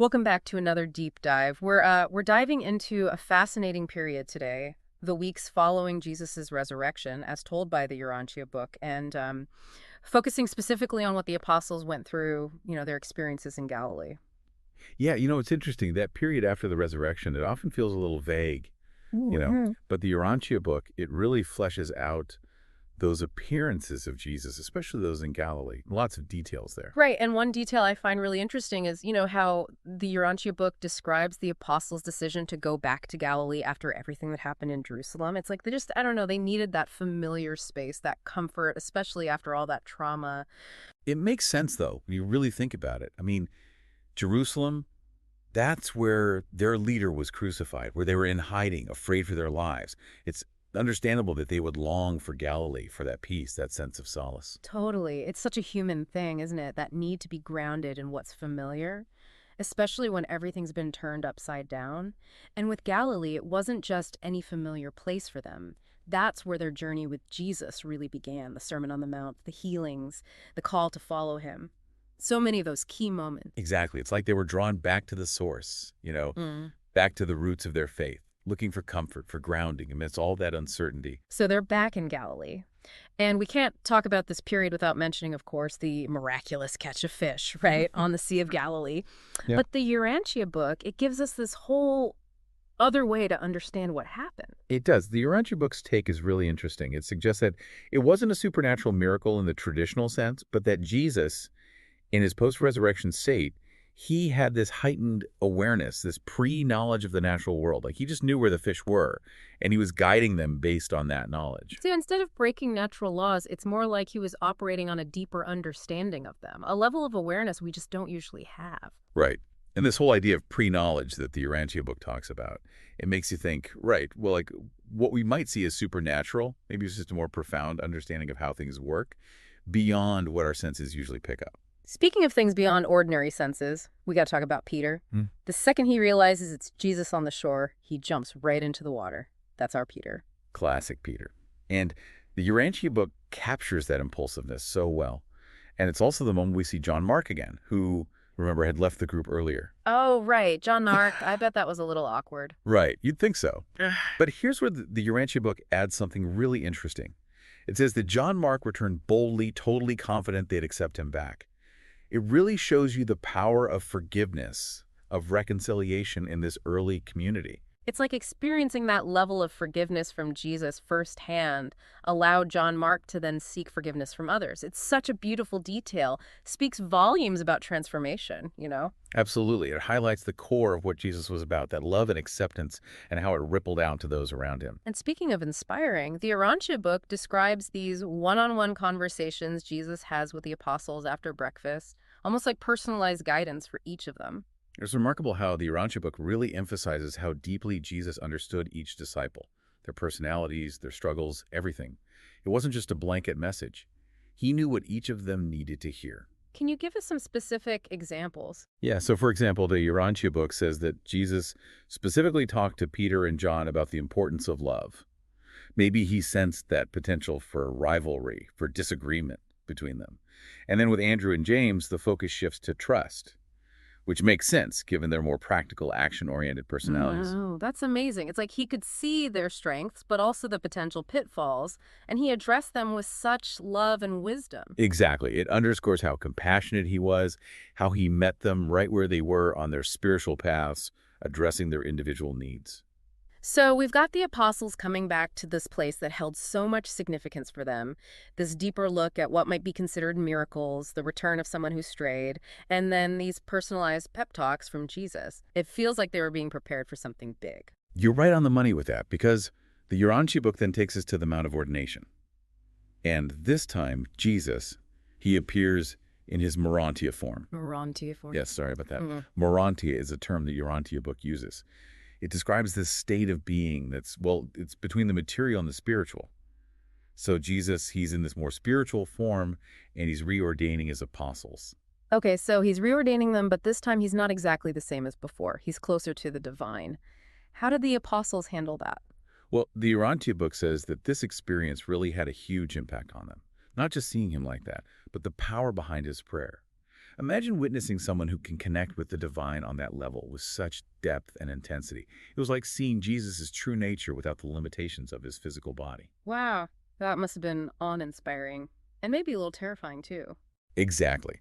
Welcome back to another deep dive. We're diving into a fascinating period today, the weeks following Jesus' resurrection, as told by the Urantia book, and focusing specifically on what the apostles went through, their experiences in Galilee. Yeah, it's interesting. That period after the resurrection, it often feels a little vague, Mm-hmm. but the Urantia book, it really fleshes out those appearances of Jesus, especially those in Galilee. Lots of details there. Right, and one detail I find really interesting is, how the Urantia book describes the apostles' decision to go back to Galilee after everything that happened in Jerusalem. It's like they just, I don't know, they needed that familiar space, that comfort, especially after all that trauma. It makes sense, though, when you really think about it. I mean, Jerusalem, that's where their leader was crucified, where they were in hiding, afraid for their lives. It's understandable that they would long for Galilee, for that peace, that sense of solace. Totally. It's such a human thing, isn't it? That need to be grounded in what's familiar, especially when everything's been turned upside down. And with Galilee, it wasn't just any familiar place for them. That's where their journey with Jesus really began, the Sermon on the Mount, the healings, the call to follow him. So many of those key moments. Exactly. It's like they were drawn back to the source, back to the roots of their faith, looking for comfort, for grounding amidst all that uncertainty. So they're back in Galilee. And we can't talk about this period without mentioning, of course, the miraculous catch of fish, right, on the Sea of Galilee. Yeah. But the Urantia book, it gives us this whole other way to understand what happened. It does. The Urantia book's take is really interesting. It suggests that it wasn't a supernatural miracle in the traditional sense, but that Jesus, in his post-resurrection state, he had this heightened awareness, this pre-knowledge of the natural world. Like he just knew where the fish were, and he was guiding them based on that knowledge. So instead of breaking natural laws, it's more like he was operating on a deeper understanding of them, a level of awareness we just don't usually have. Right. And this whole idea of pre-knowledge that the Urantia book talks about, it makes you think, right, well, like what we might see as supernatural, maybe it's just a more profound understanding of how things work beyond what our senses usually pick up. Speaking of things beyond ordinary senses, we got to talk about Peter. The second he realizes it's Jesus on the shore, he jumps right into the water. That's our Peter. Classic Peter. And the Urantia book captures that impulsiveness so well. And it's also the moment we see John Mark again, who, remember, had left the group earlier. Oh, right. John Mark. I bet that was a little awkward. Right. You'd think so. But here's where the Urantia book adds something really interesting. It says that John Mark returned boldly, totally confident they'd accept him back. It really shows you the power of forgiveness, of reconciliation in this early community. It's like experiencing that level of forgiveness from Jesus firsthand allowed John Mark to then seek forgiveness from others. It's such a beautiful detail, speaks volumes about transformation, Absolutely. It highlights the core of what Jesus was about, that love and acceptance, and how it rippled out to those around him. And speaking of inspiring, the Urantia book describes these one-on-one conversations Jesus has with the apostles after breakfast, almost like personalized guidance for each of them. It's remarkable how the Urantia book really emphasizes how deeply Jesus understood each disciple, their personalities, their struggles, everything. It wasn't just a blanket message. He knew what each of them needed to hear. Can you give us some specific examples? Yeah, so for example, the Urantia book says that Jesus specifically talked to Peter and John about the importance of love. Maybe he sensed that potential for rivalry, for disagreement between them. And then with Andrew and James, the focus shifts to trust, which makes sense given their more practical, action-oriented personalities. Oh, that's amazing. It's like he could see their strengths, but also the potential pitfalls, and he addressed them with such love and wisdom. Exactly. It underscores how compassionate he was, how he met them right where they were on their spiritual paths, addressing their individual needs. So we've got the apostles coming back to this place that held so much significance for them, this deeper look at what might be considered miracles, the return of someone who strayed, and then these personalized pep talks from Jesus. It feels like they were being prepared for something big. You're right on the money with that, because the Urantia book then takes us to the Mount of Ordination. And this time, Jesus, he appears in his Urantia form. Urantia form. Yes, sorry about that. Urantia is a term the Urantia book uses. It describes this state of being that's, it's between the material and the spiritual. So Jesus, he's in this more spiritual form, and he's reordaining his apostles. Okay, so he's reordaining them, but this time he's not exactly the same as before. He's closer to the divine. How did the apostles handle that? Well, the Urantia book says that this experience really had a huge impact on them. Not just seeing him like that, but the power behind his prayer. Imagine witnessing someone who can connect with the divine on that level with such depth and intensity. It was like seeing Jesus' true nature without the limitations of his physical body. Wow, that must have been awe-inspiring. And maybe a little terrifying, too. Exactly.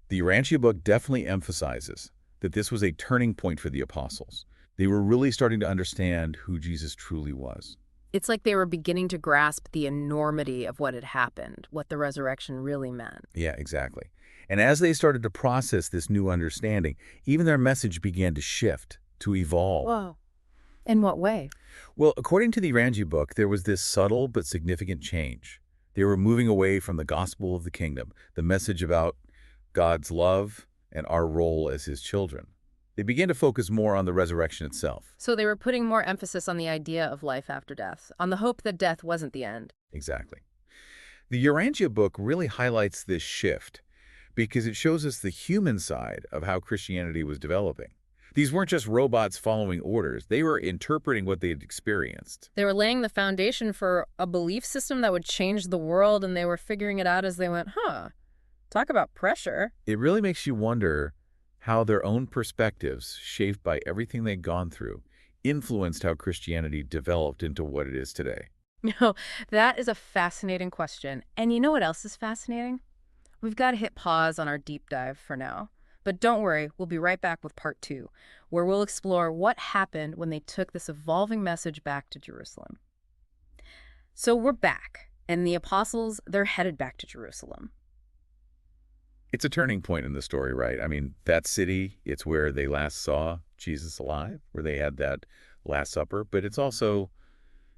The Urantia book definitely emphasizes that this was a turning point for the apostles. They were really starting to understand who Jesus truly was. It's like they were beginning to grasp the enormity of what had happened, what the resurrection really meant. Yeah, exactly. And as they started to process this new understanding, even their message began to shift, to evolve. Whoa. In what way? Well, according to the Urantia book, there was this subtle but significant change. They were moving away from the gospel of the kingdom, the message about God's love and our role as his children. They began to focus more on the resurrection itself. So they were putting more emphasis on the idea of life after death, on the hope that death wasn't the end. Exactly. The Urantia book really highlights this shift because it shows us the human side of how Christianity was developing. These weren't just robots following orders. They were interpreting what they had experienced. They were laying the foundation for a belief system that would change the world, and they were figuring it out as they went, talk about pressure. It really makes you wonder how their own perspectives, shaped by everything they'd gone through, influenced how Christianity developed into what it is today. No, that is a fascinating question. And you know what else is fascinating? We've got to hit pause on our deep dive for now. But don't worry, we'll be right back with part 2, where we'll explore what happened when they took this evolving message back to Jerusalem. So we're back, and the apostles, they're headed back to Jerusalem. It's a turning point in the story, right? I mean, that city, it's where they last saw Jesus alive, where they had that Last Supper, but it's also,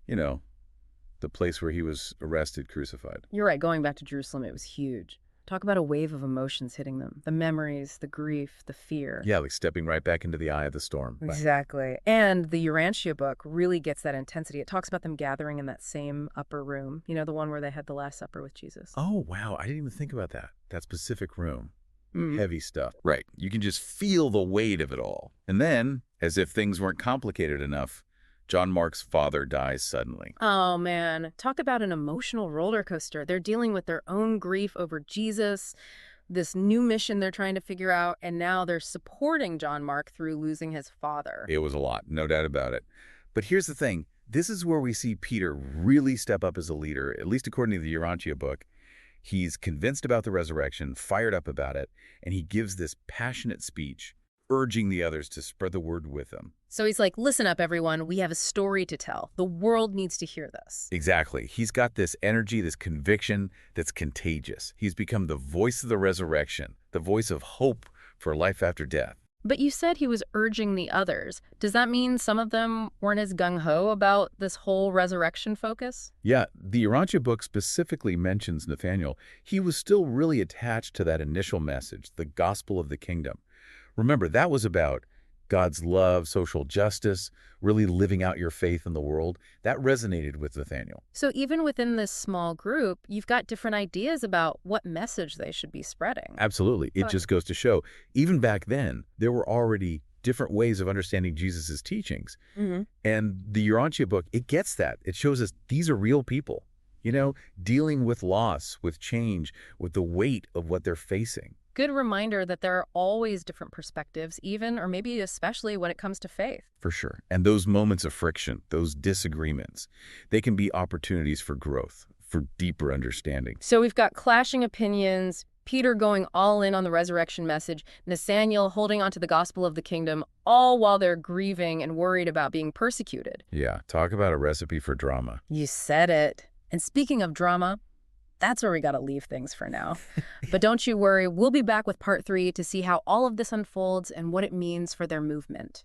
the place where he was arrested, crucified. You're right, going back to Jerusalem, it was huge. Talk about a wave of emotions hitting them. The memories, the grief, the fear. Yeah, like stepping right back into the eye of the storm. Exactly. And the Urantia book really gets that intensity. It talks about them gathering in that same upper room, the one where they had the Last Supper with Jesus. Oh, wow. I didn't even think about that. That specific room. Mm. Heavy stuff. Right. You can just feel the weight of it all. And then, as if things weren't complicated enough, John Mark's father dies suddenly. Oh, man. Talk about an emotional roller coaster. They're dealing with their own grief over Jesus, this new mission they're trying to figure out, and now they're supporting John Mark through losing his father. It was a lot, no doubt about it. But here's the thing. This is where we see Peter really step up as a leader, at least according to the Urantia book. He's convinced about the resurrection, fired up about it, and he gives this passionate speech, urging the others to spread the word with him. So he's like, listen up, everyone. We have a story to tell. The world needs to hear this. Exactly. He's got this energy, this conviction that's contagious. He's become the voice of the resurrection, the voice of hope for life after death. But you said he was urging the others. Does that mean some of them weren't as gung-ho about this whole resurrection focus? Yeah, the Urantia book specifically mentions Nathanael. He was still really attached to that initial message, the gospel of the kingdom. Remember, that was about God's love, social justice, really living out your faith in the world. That resonated with Nathanael. So even within this small group, you've got different ideas about what message they should be spreading. Absolutely. It just goes to show, even back then, there were already different ways of understanding Jesus' teachings. Mm-hmm. And the Urantia book, it gets that. It shows us these are real people, dealing with loss, with change, with the weight of what they're facing. Good reminder that there are always different perspectives, even or maybe especially when it comes to faith. For sure. And those moments of friction, those disagreements, they can be opportunities for growth, for deeper understanding. So we've got clashing opinions, Peter going all in on the resurrection message, Nathanael holding on to the gospel of the kingdom, all while they're grieving and worried about being persecuted. Yeah, talk about a recipe for drama. You said it. And speaking of drama, that's where we got to leave things for now. But don't you worry, we'll be back with part 3 to see how all of this unfolds and what it means for their movement.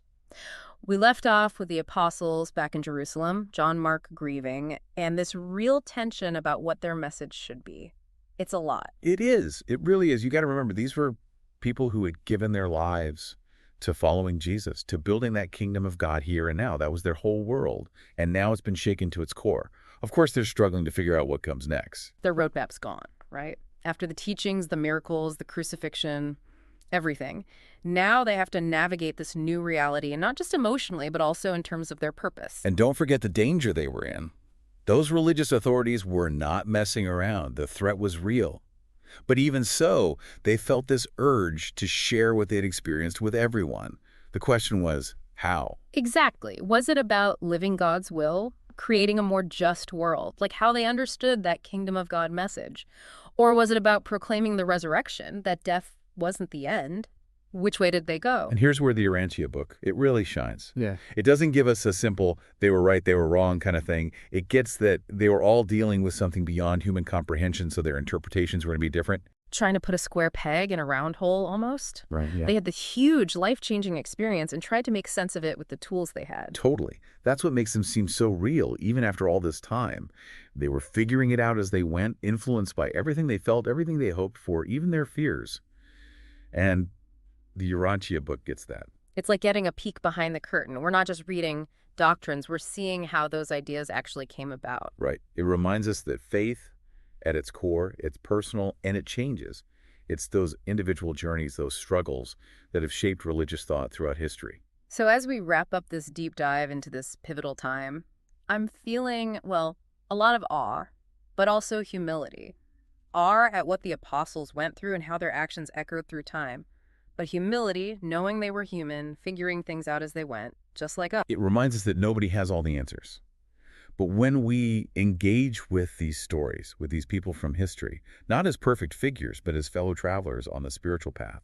We left off with the apostles back in Jerusalem, John Mark grieving, and this real tension about what their message should be. It's a lot. It is. It really is. You got to remember, these were people who had given their lives to following Jesus, to building that kingdom of God here and now. That was their whole world. And now it's been shaken to its core. Of course, they're struggling to figure out what comes next. Their roadmap's gone, right? After the teachings, the miracles, the crucifixion, everything. Now they have to navigate this new reality, and not just emotionally, but also in terms of their purpose. And don't forget the danger they were in. Those religious authorities were not messing around. The threat was real. But even so, they felt this urge to share what they'd experienced with everyone. The question was, how? Exactly. Was it about living God's will, creating a more just world, like how they understood that kingdom of God message? Or was it about proclaiming the resurrection, that death wasn't the end? Which way did they go? And here's where the Urantia book, it really shines. Yeah. It doesn't give us a simple, they were right, they were wrong kind of thing. It gets that they were all dealing with something beyond human comprehension, so their interpretations were going to be different. Trying to put a square peg in a round hole, almost? Right, yeah. They had this huge, life-changing experience and tried to make sense of it with the tools they had. Totally. That's what makes them seem so real, even after all this time. They were figuring it out as they went, influenced by everything they felt, everything they hoped for, even their fears. And the Urantia book gets that. It's like getting a peek behind the curtain. We're not just reading doctrines, we're seeing how those ideas actually came about. Right. It reminds us that faith, at its core, it's personal and it changes. It's those individual journeys, those struggles that have shaped religious thought throughout history. So as we wrap up this deep dive into this pivotal time, I'm feeling, well, a lot of awe, but also humility. Awe at what the apostles went through and how their actions echoed through time. But humility, knowing they were human, figuring things out as they went, just like us. It reminds us that nobody has all the answers. But when we engage with these stories, with these people from history, not as perfect figures, but as fellow travelers on the spiritual path,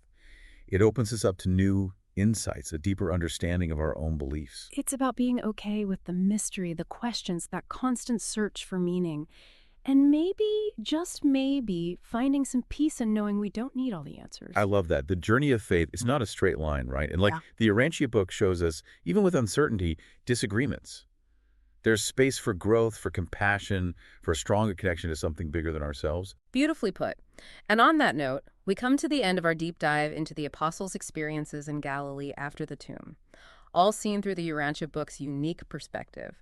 it opens us up to new insights, a deeper understanding of our own beliefs. It's about being okay with the mystery, the questions, that constant search for meaning. And maybe, just maybe, finding some peace in knowing we don't need all the answers. I love that. The journey of faith is not a straight line, right? And the Urantia book shows us, even with uncertainty, disagreements. There's space for growth, for compassion, for a stronger connection to something bigger than ourselves. Beautifully put. And on that note, we come to the end of our deep dive into the apostles' experiences in Galilee after the tomb, all seen through the Urantia book's unique perspective.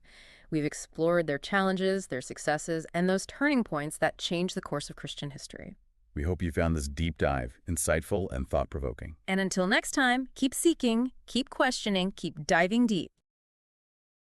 We've explored their challenges, their successes, and those turning points that changed the course of Christian history. We hope you found this deep dive insightful and thought-provoking. And until next time, keep seeking, keep questioning, keep diving deep.